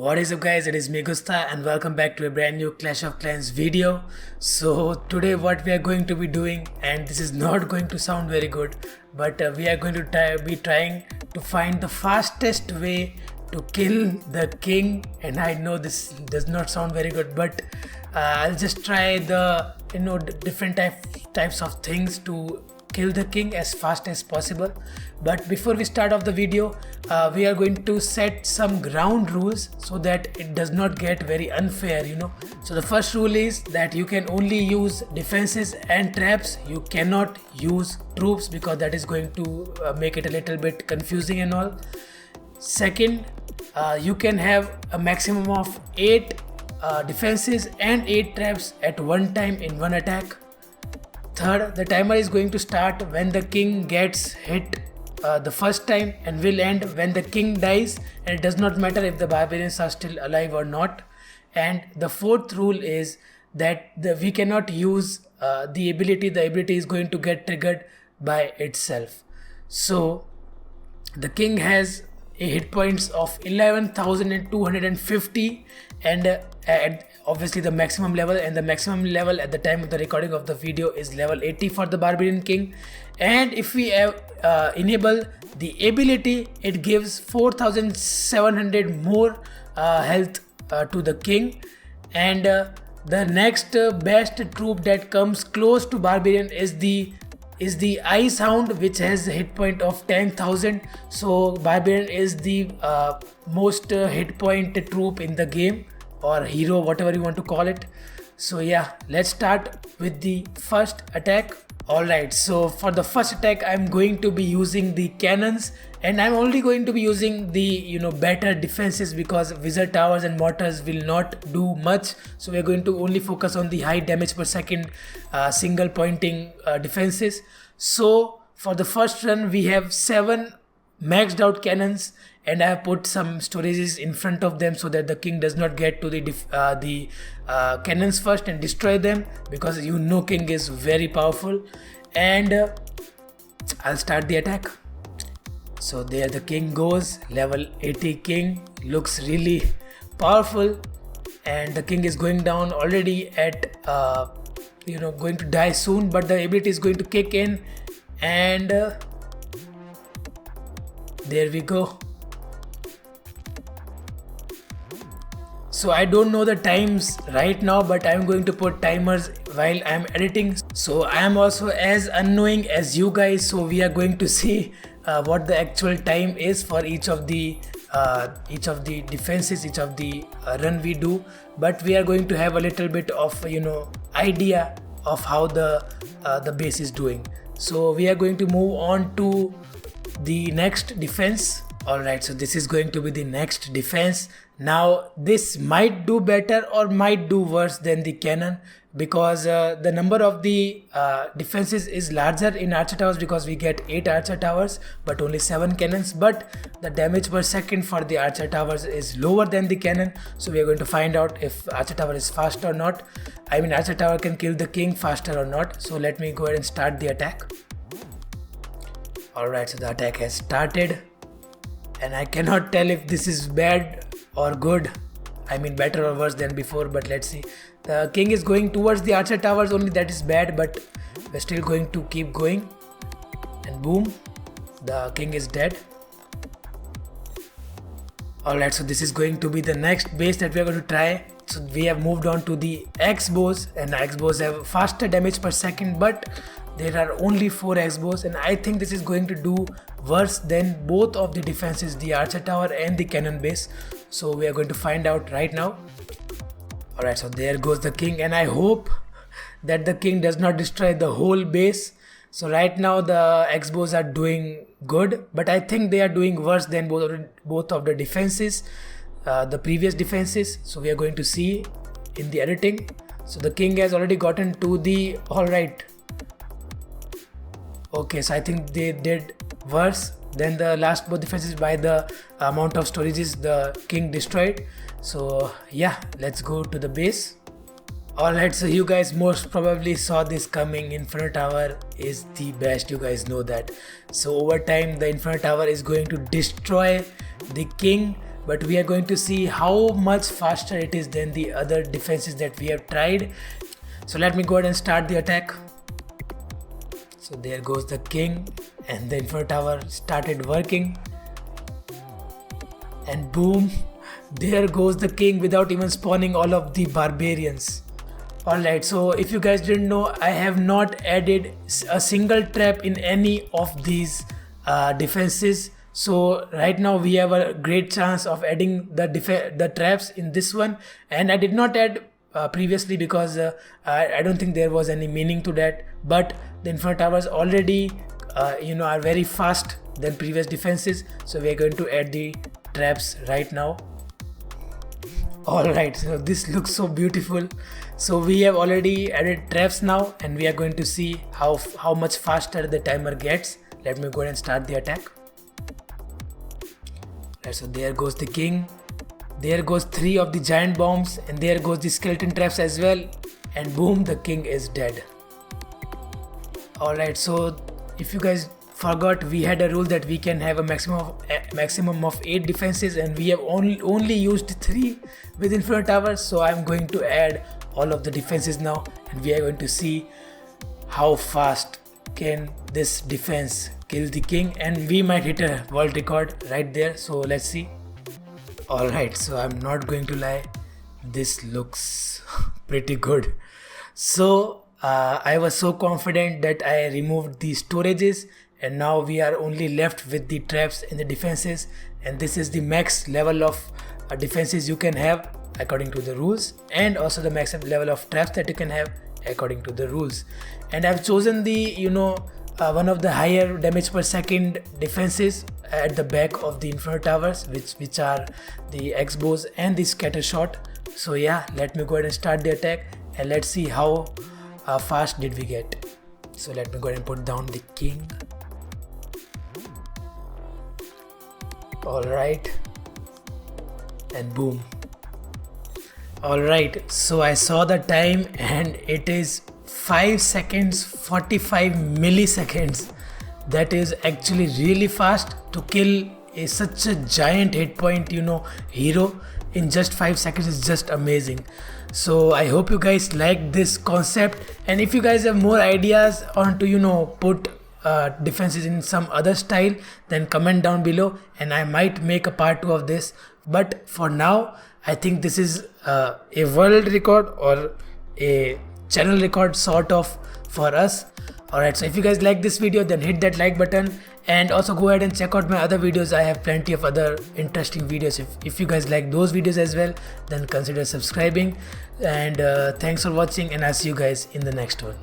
What is up guys, it is me Gusta and welcome back to a brand new Clash of Clans video. So today what we are going to be doing, and this is not going to sound very good, but we are going to be trying to find the fastest way to kill the king. And I know this does not sound very good, but I'll just try the different types of things to kill the king as fast as possible. But before we start off the video, we are going to set some ground rules so that it does not get very unfair. So the first rule is that you can only use defenses and traps. You cannot use troops because that is going to make it a little bit confusing and all. Second, you can have a maximum of 8 defenses and 8 traps at one time in one attack. Third, the timer is going to start when the king gets hit the first time and will end when the king dies, and it does not matter if the barbarians are still alive or not. And the fourth rule is that we cannot use the ability. The ability is going to get triggered by itself. So the king has a hit points of 11,250 and obviously the maximum level, and the maximum level at the time of the recording of the video is level 80 for the Barbarian King. And if we enable the ability, it gives 4,700 more health to the king. And the next best troop that comes close to Barbarian is the Ice Hound, which has a hit point of 10,000. So Barbarian is the most hit point troop in the game, or hero, whatever you want to call it. So yeah, let's start with the first attack. Alright, so for the first attack I'm going to be using the cannons, and I'm only going to be using the better defenses because wizard towers and mortars will not do much. So we're going to only focus on the high damage per second single pointing defenses. So for the first run we have 7 maxed out cannons, and I have put some storages in front of them so that the king does not get to the cannons first and destroy them, because king is very powerful. And I'll start the attack. So there the king goes. Level 80 king looks really powerful, and the king is going down already at going to die soon, but the ability is going to kick in, and there we go. So I don't know the times right now, but I'm going to put timers while I'm editing. So I am also as unknowing as you guys. So we are going to see what the actual time is for each of the defenses, each of the run we do. But we are going to have a little bit of idea of how the base is doing. So we are going to move on to the next defense. Alright, so this is going to be the next defense. Now this might do better or might do worse than the cannon, because the number of the defenses is larger in archer towers because we get 8 archer towers but only 7 cannons. But the damage per second for the archer towers is lower than the cannon. So we are going to find out if archer tower is fast or not. I mean, archer tower can kill the king faster or not. So let me go ahead and start the attack. Alright, so the attack has started, and I cannot tell if this is bad or good. I mean, better or worse than before, but let's see. The king is going towards the archer towers, only that is bad, but we're still going to keep going. And boom, the king is dead. Alright, so this is going to be the next base that we are going to try. So we have moved on to the X-bows, and the X-bows have faster damage per second, but there are only 4 X-bows, and I think this is going to do worse than both of the defenses, the archer tower and the cannon base. So we are going to find out right now. Alright, so there goes the king, and I hope that the king does not destroy the whole base. So right now the X-bows are doing good, but I think they are doing worse than both of the defenses, the previous defenses. So we are going to see in the editing. So the king has already gotten to the alright. Okay, so I think they did worse than the last both defenses by the amount of storages the king destroyed. So yeah, let's go to the base. Alright, so you guys most probably saw this coming. Inferno Tower is the best, you guys know that. So over time the Inferno Tower is going to destroy the king but we are going to see how much faster it is than the other defenses that we have tried. So let me go ahead and start the attack. So there goes the king, and the Inferno Tower started working, and boom, there goes the king without even spawning all of the barbarians. Alright, so if you guys didn't know, I have not added a single trap in any of these defenses. So right now we have a great chance of adding the traps in this one, and I did not add previously because I don't think there was any meaning to that. But the Inferno Towers already are very fast than previous defenses, so we are going to add the traps right now. Alright, so this looks so beautiful. So we have already added traps now, and we are going to see how much faster the timer gets. Let me go ahead and start the attack. Right, so there goes the king, there goes 3 of the giant bombs, and there goes the skeleton traps as well, and boom, the king is dead. Alright, so if you guys forgot, we had a rule that we can have a maximum of 8 defenses, and we have only used 3 with Inferno Tower. So I'm going to add all of the defenses now, and we are going to see how fast can this defense kill the king, and we might hit a world record right there. So let's see. Alright, so I'm not going to lie, this looks pretty good. So I was so confident that I removed the storages, and now we are only left with the traps and the defenses, and this is the max level of defenses you can have according to the rules, and also the max level of traps that you can have according to the rules. And I've chosen the one of the higher damage per second defenses at the back of the Inferno Towers, which are the X-bows and the scatter shot. So yeah, let me go ahead and start the attack, and let's see how fast did we get. So let me go ahead and put down the king. Alright, and boom. Alright, so I saw the time, and it is 5 seconds 45 milliseconds. That is actually really fast to kill such a giant hit point hero in just 5 seconds. Is just amazing. So I hope you guys like this concept, and if you guys have more ideas on to put defenses in some other style, then comment down below, and I might make a part 2 of this. But for now, I think this is a world record or a channel record sort of for us. Alright, so if you guys like this video, then hit that like button, and also go ahead and check out my other videos. I have plenty of other interesting videos. If you guys like those videos as well, then consider subscribing, and thanks for watching, and I'll see you guys in the next one.